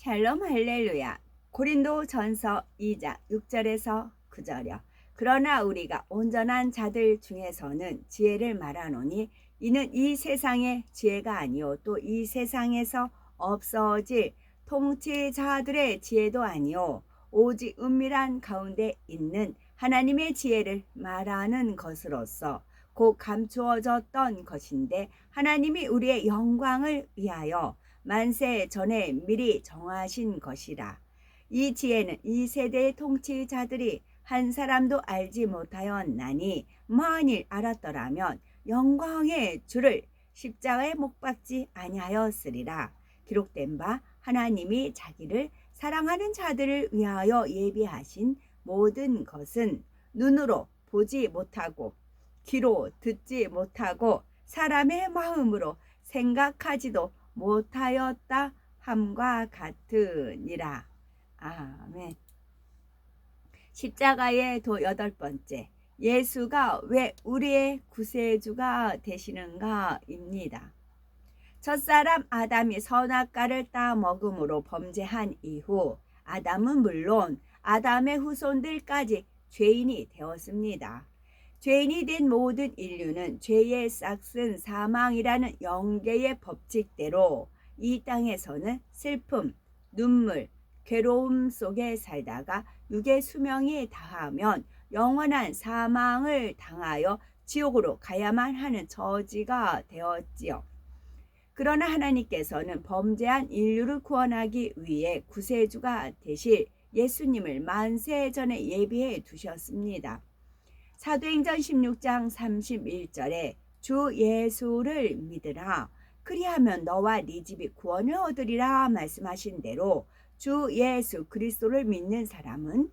샬롬 할렐루야. 고린도 전서 2장 6절에서 9절이요. 그러나 우리가 온전한 자들 중에서는 지혜를 말하노니 이는 이 세상의 지혜가 아니요 또 이 세상에서 없어질 통치자들의 지혜도 아니요 오직 은밀한 가운데 있는 하나님의 지혜를 말하는 것으로서 곧 감추어졌던 것인데 하나님이 우리의 영광을 위하여 만세 전에 미리 정하신 것이라. 이 지혜는 이 세대의 통치자들이 한 사람도 알지 못하였나니 만일 알았더라면 영광의 주를 십자가에 못 박지 아니하였으리라. 기록된 바 하나님이 자기를 사랑하는 자들을 위하여 예비하신 모든 것은 눈으로 보지 못하고 귀로 듣지 못하고 사람의 마음으로 생각하지도 못하였다 함과 같으니라. 아멘. 십자가의 도 8번째, 예수가 왜 우리의 구세주가 되시는가입니다. 첫사람 아담이 선악과를 따 먹음으로 범죄한 이후 아담은 물론 아담의 후손들까지 죄인이 되었습니다. 죄인이 된 모든 인류는 죄의 싹슨 사망이라는 영계의 법칙대로 이 땅에서는 슬픔, 눈물, 괴로움 속에 살다가 육의 수명이 다하면 영원한 사망을 당하여 지옥으로 가야만 하는 처지가 되었지요. 그러나 하나님께서는 범죄한 인류를 구원하기 위해 구세주가 되실 예수님을 만세 전에 예비해 두셨습니다. 사도행전 16장 31절에 주 예수를 믿으라 그리하면 너와 네 집이 구원을 얻으리라 말씀하신 대로 주 예수 그리스도를 믿는 사람은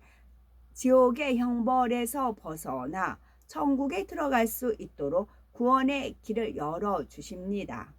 지옥의 형벌에서 벗어나 천국에 들어갈 수 있도록 구원의 길을 열어주십니다.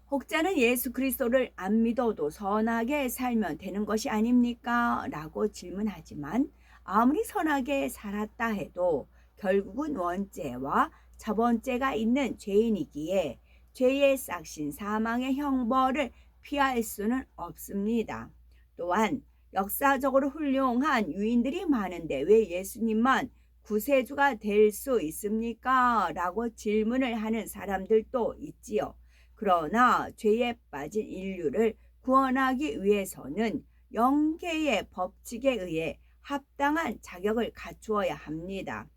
혹자는 예수 그리스도를 안 믿어도 선하게 살면 되는 것이 아닙니까? 라고 질문하지만 아무리 선하게 살았다 해도 결국은 원죄와 자본죄가 있는 죄인이기에 죄의 싹신 사망의 형벌을 피할 수는 없습니다. 또한 역사적으로 훌륭한 유인들이 많은데 왜 예수님만 구세주가 될 수 있습니까? 라고 질문을 하는 사람들도 있지요. 그러나 죄에 빠진 인류를 구원하기 위해서는 영계의 법칙에 의해 합당한 자격을 갖추어야 합니다.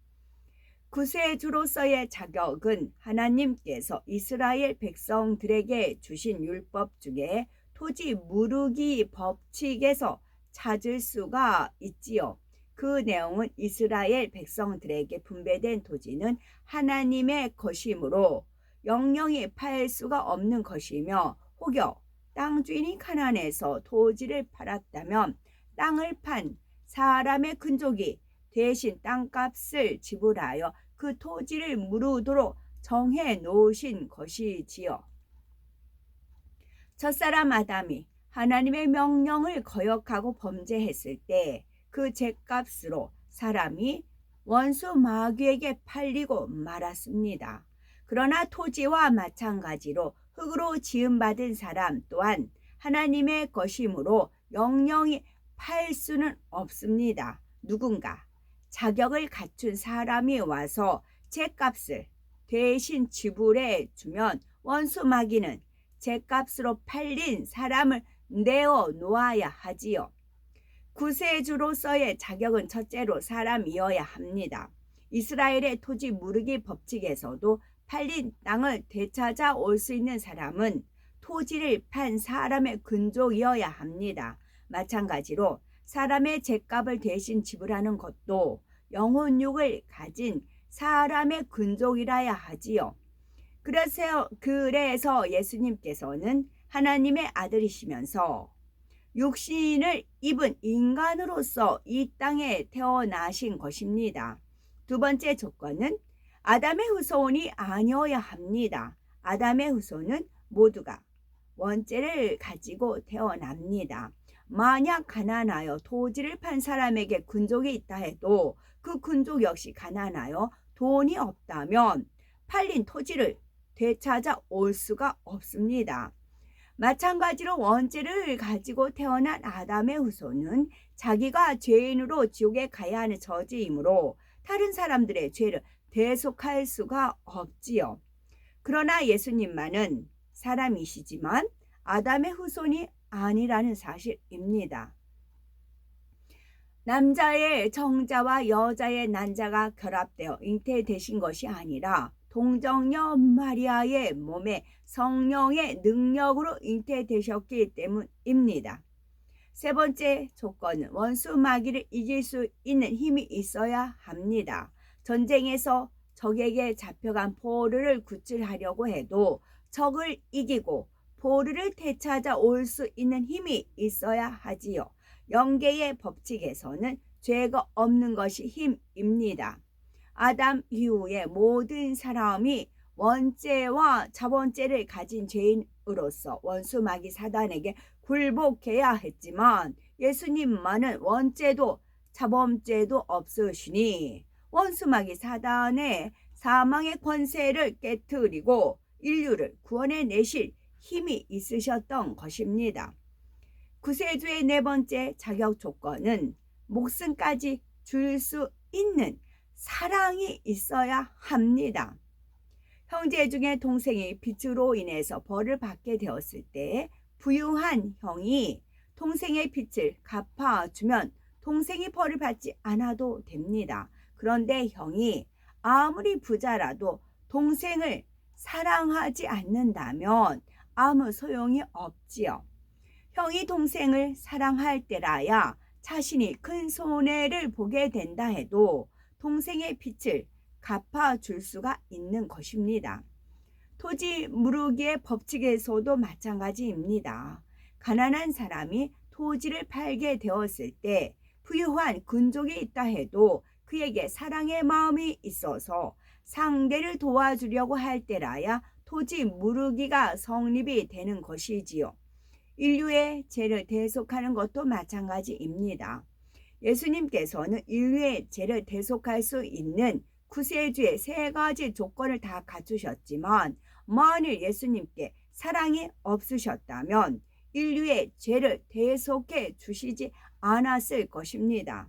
구세주로서의 자격은 하나님께서 이스라엘 백성들에게 주신 율법 중에 토지 무르기 법칙에서 찾을 수가 있지요. 그 내용은 이스라엘 백성들에게 분배된 토지는 하나님의 것이므로 영영이 팔 수가 없는 것이며 혹여 땅 주인이 가난해서 토지를 팔았다면 땅을 판 사람의 근족이 대신 땅값을 지불하여 그 토지를 무르도록 정해 놓으신 것이지요. 첫사람 아담이 하나님의 명령을 거역하고 범죄했을 때 그 죗값으로 사람이 원수 마귀에게 팔리고 말았습니다. 그러나 토지와 마찬가지로 흙으로 지음받은 사람 또한 하나님의 것이므로 영영이 팔 수는 없습니다. 누군가 자격을 갖춘 사람이 와서 죗값을 대신 지불해 주면 원수 마귀는 죗값으로 팔린 사람을 내어 놓아야 하지요. 구세주로서의 자격은 첫째로 사람이어야 합니다. 이스라엘의 토지 무르기 법칙에서도 팔린 땅을 되찾아 올 수 있는 사람은 토지를 판 사람의 근족이어야 합니다. 마찬가지로 사람의 죗값을 대신 지불하는 것도 영혼육을 가진 사람의 근족이라야 하지요. 그래서 예수님께서는 하나님의 아들이시면서 육신을 입은 인간으로서 이 땅에 태어나신 것입니다. 두 번째 조건은 아담의 후손이 아니어야 합니다. 아담의 후손은 모두가 원죄를 가지고 태어납니다. 만약 가난하여 토지를 판 사람에게 근족이 있다 해도 그 근족 역시 가난하여 돈이 없다면 팔린 토지를 되찾아 올 수가 없습니다. 마찬가지로 원죄를 가지고 태어난 아담의 후손은 자기가 죄인으로 지옥에 가야 하는 처지이므로 다른 사람들의 죄를 대속할 수가 없지요. 그러나 예수님만은 사람이시지만 아담의 후손이 아니라는 사실입니다. 남자의 정자와 여자의 난자가 결합되어 잉태되신 것이 아니라 동정녀 마리아의 몸에 성령의 능력으로 잉태되셨기 때문입니다. 세 번째 조건은 원수 마귀를 이길 수 있는 힘이 있어야 합니다. 전쟁에서 적에게 잡혀간 포로를 구출하려고 해도 적을 이기고 포로를 되찾아 올 수 있는 힘이 있어야 하지요. 영계의 법칙에서는 죄가 없는 것이 힘입니다. 아담 이후의 모든 사람이 원죄와 자본죄를 가진 죄인으로서 원수 마귀 사단에게 굴복해야 했지만 예수님만은 원죄도 자범죄도 없으시니 원수 마귀 사단의 사망의 권세를 깨뜨리고 인류를 구원해 내실 힘이 있으셨던 것입니다. 구세주의 네 번째 자격 조건은 목숨까지 줄 수 있는 사랑이 있어야 합니다. 형제 중에 동생이 빚으로 인해서 벌을 받게 되었을 때 부유한 형이 동생의 빚을 갚아주면 동생이 벌을 받지 않아도 됩니다. 그런데 형이 아무리 부자라도 동생을 사랑하지 않는다면 아무 소용이 없지요. 형이 동생을 사랑할 때라야 자신이 큰 손해를 보게 된다 해도 동생의 빚을 갚아줄 수가 있는 것입니다. 토지 무르기의 법칙에서도 마찬가지입니다. 가난한 사람이 토지를 팔게 되었을 때 부유한 군족이 있다 해도 그에게 사랑의 마음이 있어서 상대를 도와주려고 할 때라야 토지 무르기가 성립이 되는 것이지요. 인류의 죄를 대속하는 것도 마찬가지입니다. 예수님께서는 인류의 죄를 대속할 수 있는 구세주의 세 가지 조건을 다 갖추셨지만 만일 예수님께 사랑이 없으셨다면 인류의 죄를 대속해 주시지 않았을 것입니다.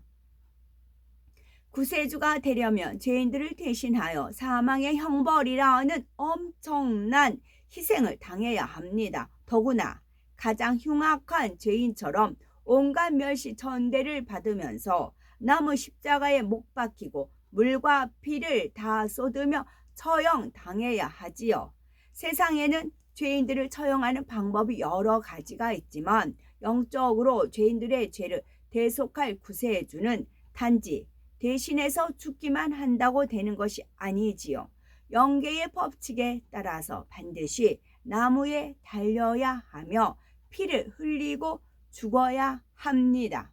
구세주가 되려면 죄인들을 대신하여 사망의 형벌이라는 엄청난 희생을 당해야 합니다. 더구나 가장 흉악한 죄인처럼 온갖 멸시천대를 받으면서 나무 십자가에 못 박히고 물과 피를 다 쏟으며 처형당해야 하지요. 세상에는 죄인들을 처형하는 방법이 여러 가지가 있지만 영적으로 죄인들의 죄를 대속할 구세주는 단지 대신해서 죽기만 한다고 되는 것이 아니지요. 영계의 법칙에 따라서 반드시 나무에 달려야 하며 피를 흘리고 죽어야 합니다.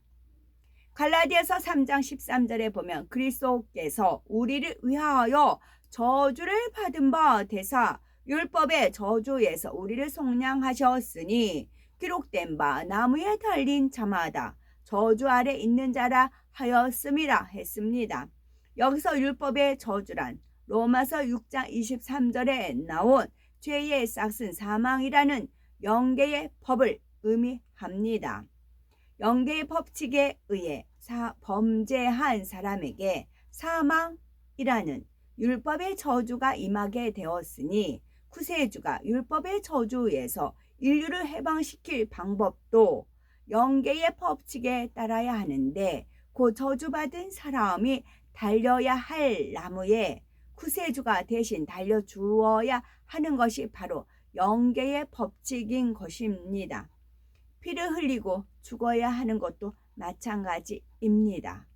갈라디아서 3장 13절에 보면 그리스도께서 우리를 위하여 저주를 받은 바 되사 율법의 저주에서 우리를 속량하셨으니 기록된 바 나무에 달린 자마다 저주 아래 있는 자라 하였음이라 했습니다. 여기서 율법의 저주란 로마서 6장 23절에 나온 죄의 싹슨 사망이라는 영계의 법을 의미합니다. 영계의 법칙에 의해 범죄한 사람에게 사망이라는 율법의 저주가 임하게 되었으니 구세주가 율법의 저주에서 인류를 해방시킬 방법도 영계의 법칙에 따라야 하는데 그 저주받은 사람이 달려야 할 나무에 구세주가 대신 달려주어야 하는 것이 바로 영계의 법칙인 것입니다. 피를 흘리고 죽어야 하는 것도 마찬가지입니다.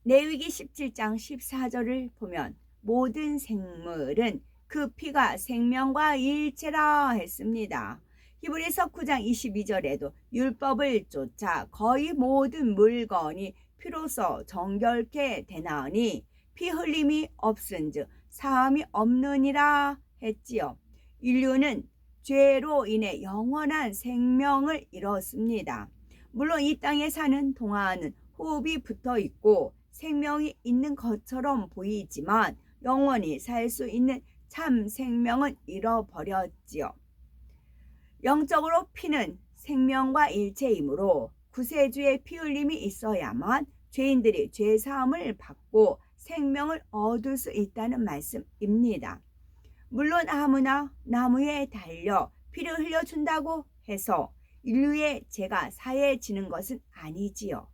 레위기 17장 14절을 보면 모든 생물은 그 피가 생명과 일체라 했습니다. 히브리서 9장 22절에도 율법을 쫓아 거의 모든 물건이 피로써 정결케 되나니 피 흘림이 없은즉 사함이 없느니라 했지요. 인류는 죄로 인해 영원한 생명을 잃었습니다. 물론 이 땅에 사는 동안은 호흡이 붙어 있고 생명이 있는 것처럼 보이지만 영원히 살 수 있는 참 생명은 잃어버렸지요. 영적으로 피는 생명과 일체이므로 구세주의 피 흘림이 있어야만 죄인들이 죄사함을 받고 생명을 얻을 수 있다는 말씀입니다. 물론 아무나 나무에 달려 피를 흘려준다고 해서 인류의 죄가 사해지는 것은 아니지요.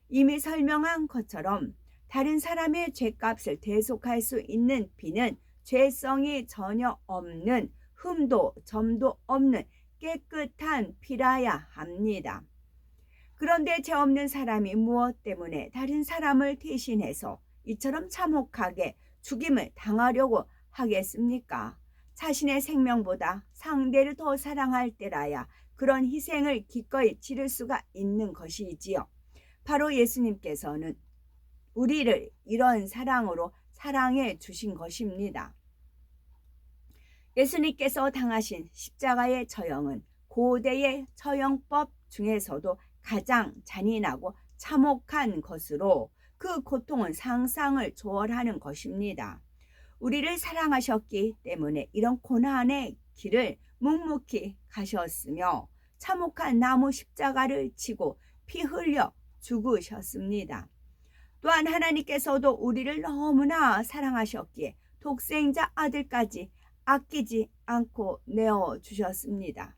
이미 설명한 것처럼 다른 사람의 죄값을 대속할 수 있는 피는 죄성이 전혀 없는 흠도 점도 없는 깨끗한 피라야 합니다. 그런데 죄 없는 사람이 무엇 때문에 다른 사람을 대신해서 이처럼 참혹하게 죽임을 당하려고 하겠습니까? 자신의 생명보다 상대를 더 사랑할 때라야 그런 희생을 기꺼이 치를 수가 있는 것이지요. 바로 예수님께서는 우리를 이런 사랑으로 사랑해 주신 것입니다. 예수님께서 당하신 십자가의 처형은 고대의 처형법 중에서도 가장 잔인하고 참혹한 것으로 그 고통은 상상을 초월하는 것입니다. 우리를 사랑하셨기 때문에 이런 고난의 길을 묵묵히 가셨으며 참혹한 나무 십자가를 치고 피 흘려 죽으셨습니다. 또한 하나님께서도 우리를 너무나 사랑하셨기에 독생자 아들까지 아끼지 않고 내어주셨습니다.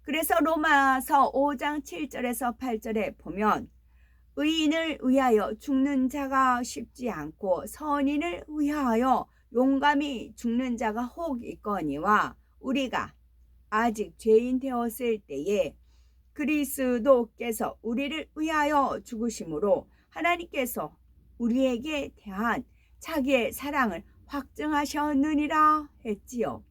그래서 로마서 5장 7절에서 8절에 보면 의인을 위하여 죽는 자가 쉽지 않고 선인을 위하여 용감히 죽는 자가 혹 있거니와 우리가 아직 죄인 되었을 때에 그리스도께서 우리를 위하여 죽으심으로 하나님께서 우리에게 대한 자기의 사랑을 확증하셨느니라 했지요.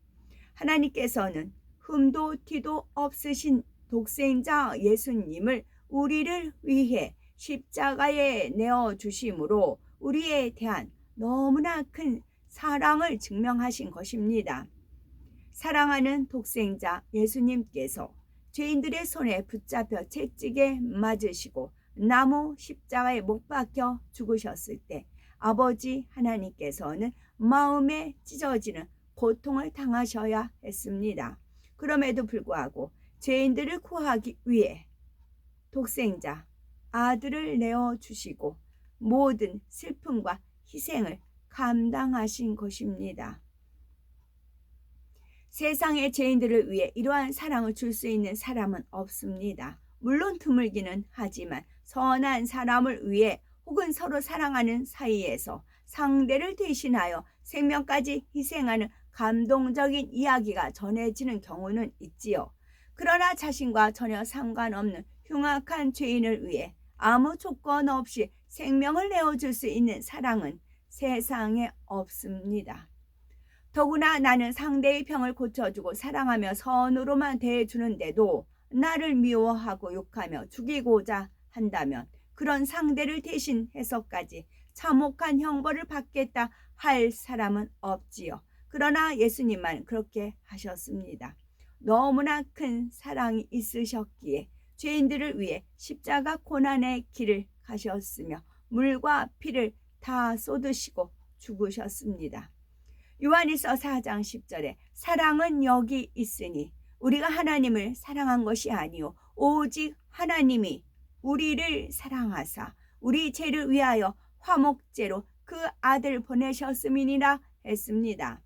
하나님께서는 흠도 티도 없으신 독생자 예수님을 우리를 위해 십자가에 내어주심으로 우리에 대한 너무나 큰 사랑을 증명하신 것입니다. 사랑하는 독생자 예수님께서 죄인들의 손에 붙잡혀 채찍에 맞으시고 나무 십자가에 못 박혀 죽으셨을 때 아버지 하나님께서는 마음에 찢어지는 고통을 당하셔야 했습니다. 그럼에도 불구하고 죄인들을 구하기 위해 독생자 아들을 내어주시고 모든 슬픔과 희생을 감당하신 것입니다. 세상의 죄인들을 위해 이러한 사랑을 줄 수 있는 사람은 없습니다. 물론 드물기는 하지만 선한 사람을 위해 혹은 서로 사랑하는 사이에서 상대를 대신하여 생명까지 희생하는 감동적인 이야기가 전해지는 경우는 있지요. 그러나 자신과 전혀 상관없는 흉악한 죄인을 위해 아무 조건 없이 생명을 내어줄 수 있는 사랑은 세상에 없습니다. 더구나 나는 상대의 병을 고쳐주고 사랑하며 선으로만 대해주는데도 나를 미워하고 욕하며 죽이고자 한다면 그런 상대를 대신해서까지 참혹한 형벌을 받겠다 할 사람은 없지요. 그러나 예수님만 그렇게 하셨습니다. 너무나 큰 사랑이 있으셨기에 죄인들을 위해 십자가 고난의 길을 가셨으며 물과 피를 다 쏟으시고 죽으셨습니다. 요한일서 4장 10절에 사랑은 여기 있으니 우리가 하나님을 사랑한 것이 아니요 오직 하나님이 우리를 사랑하사 우리 죄를 위하여 화목제로 그 아들 보내셨음이니라 했습니다.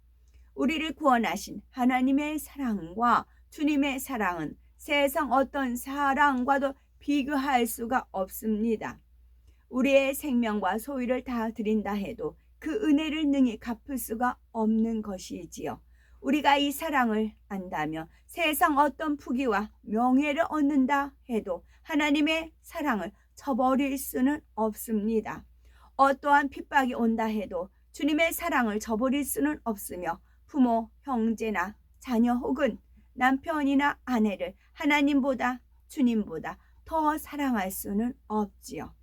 우리를 구원하신 하나님의 사랑과 주님의 사랑은 세상 어떤 사랑과도 비교할 수가 없습니다. 우리의 생명과 소유를 다 드린다 해도 그 은혜를 능히 갚을 수가 없는 것이지요. 우리가 이 사랑을 안다면 세상 어떤 부귀와 명예를 얻는다 해도 하나님의 사랑을 저버릴 수는 없습니다. 어떠한 핍박이 온다 해도 주님의 사랑을 저버릴 수는 없으며 부모, 형제나 자녀 혹은 남편이나 아내를 하나님보다 주님보다 더 사랑할 수는 없지요.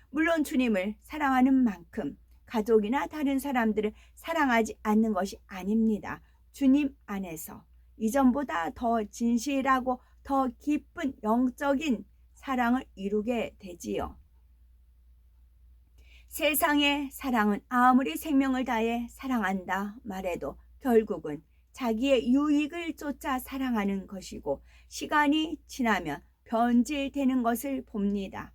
물론 주님을 사랑하는 만큼 가족이나 다른 사람들을 사랑하지 않는 것이 아닙니다. 주님 안에서 이전보다 더 진실하고 더 깊은 영적인 사랑을 이루게 되지요. 세상의 사랑은 아무리 생명을 다해 사랑한다 말해도 결국은 자기의 유익을 쫓아 사랑하는 것이고 시간이 지나면 변질되는 것을 봅니다.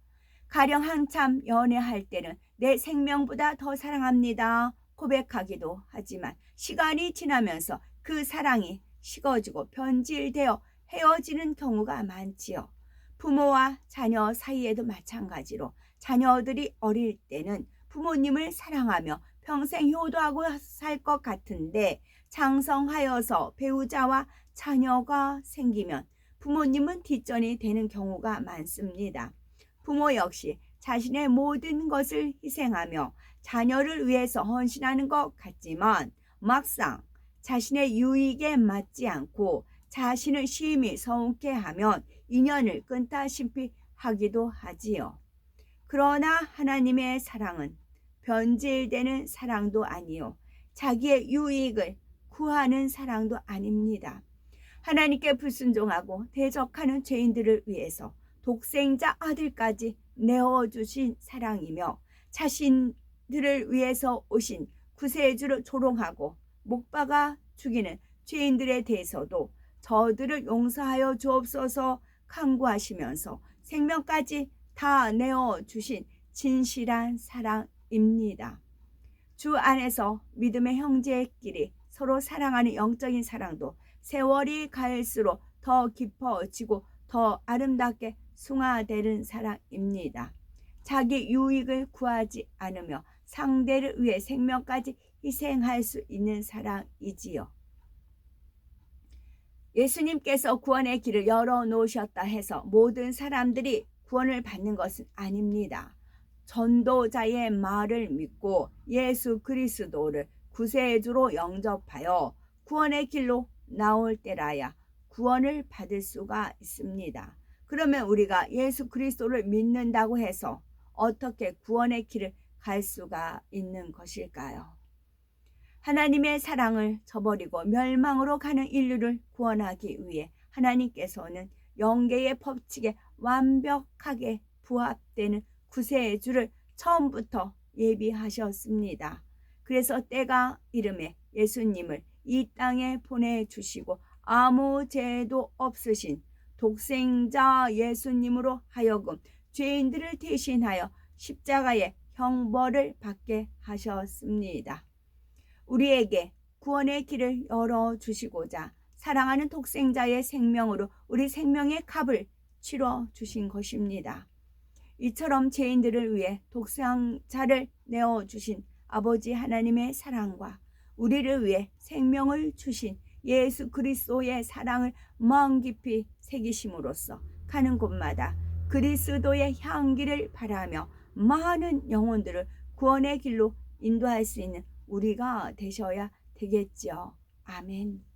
가령 한참 연애할 때는 내 생명보다 더 사랑합니다 고백하기도 하지만 시간이 지나면서 그 사랑이 식어지고 변질되어 헤어지는 경우가 많지요. 부모와 자녀 사이에도 마찬가지로 자녀들이 어릴 때는 부모님을 사랑하며 평생 효도하고 살 것 같은데 장성하여서 배우자와 자녀가 생기면 부모님은 뒷전이 되는 경우가 많습니다. 부모 역시 자신의 모든 것을 희생하며 자녀를 위해서 헌신하는 것 같지만 막상 자신의 유익에 맞지 않고 자신을 심히 서운케 하면 인연을 끊다시피 하기도 하지요. 그러나 하나님의 사랑은 변질되는 사랑도 아니요 자기의 유익을 구하는 사랑도 아닙니다. 하나님께 불순종하고 대적하는 죄인들을 위해서 독생자 아들까지 내어주신 사랑이며 자신들을 위해서 오신 구세주를 조롱하고 목박아 죽이는 죄인들에 대해서도 저들을 용서하여 주옵소서 간구하시면서 생명까지 다 내어주신 진실한 사랑입니다. 주 안에서 믿음의 형제끼리 서로 사랑하는 영적인 사랑도 세월이 갈수록 더 깊어지고 더 아름답게 숭화되는 사랑입니다. 자기 유익을 구하지 않으며 상대를 위해 생명까지 희생할 수 있는 사랑이지요. 예수님께서 구원의 길을 열어놓으셨다 해서 모든 사람들이 구원을 받는 것은 아닙니다. 전도자의 말을 믿고 예수 그리스도를 구세주로 영접하여 구원의 길로 나올 때라야 구원을 받을 수가 있습니다. 그러면 우리가 예수 그리스도를 믿는다고 해서 어떻게 구원의 길을 갈 수가 있는 것일까요? 하나님의 사랑을 저버리고 멸망으로 가는 인류를 구원하기 위해 하나님께서는 영계의 법칙에 완벽하게 부합되는 구세주를 처음부터 예비하셨습니다. 그래서 때가 이름에 예수님을 이 땅에 보내주시고 아무 죄도 없으신 독생자 예수님으로 하여금 죄인들을 대신하여 십자가의 형벌을 받게 하셨습니다. 우리에게 구원의 길을 열어주시고자 사랑하는 독생자의 생명으로 우리 생명의 값을 치러주신 것입니다. 이처럼 죄인들을 위해 독생자를 내어주신 아버지 하나님의 사랑과 우리를 위해 생명을 주신 예수 그리스도의 사랑을 마음 깊이 새기심으로써 가는 곳마다 그리스도의 향기를 바라며 많은 영혼들을 구원의 길로 인도할 수 있는 우리가 되셔야 되겠죠. 아멘.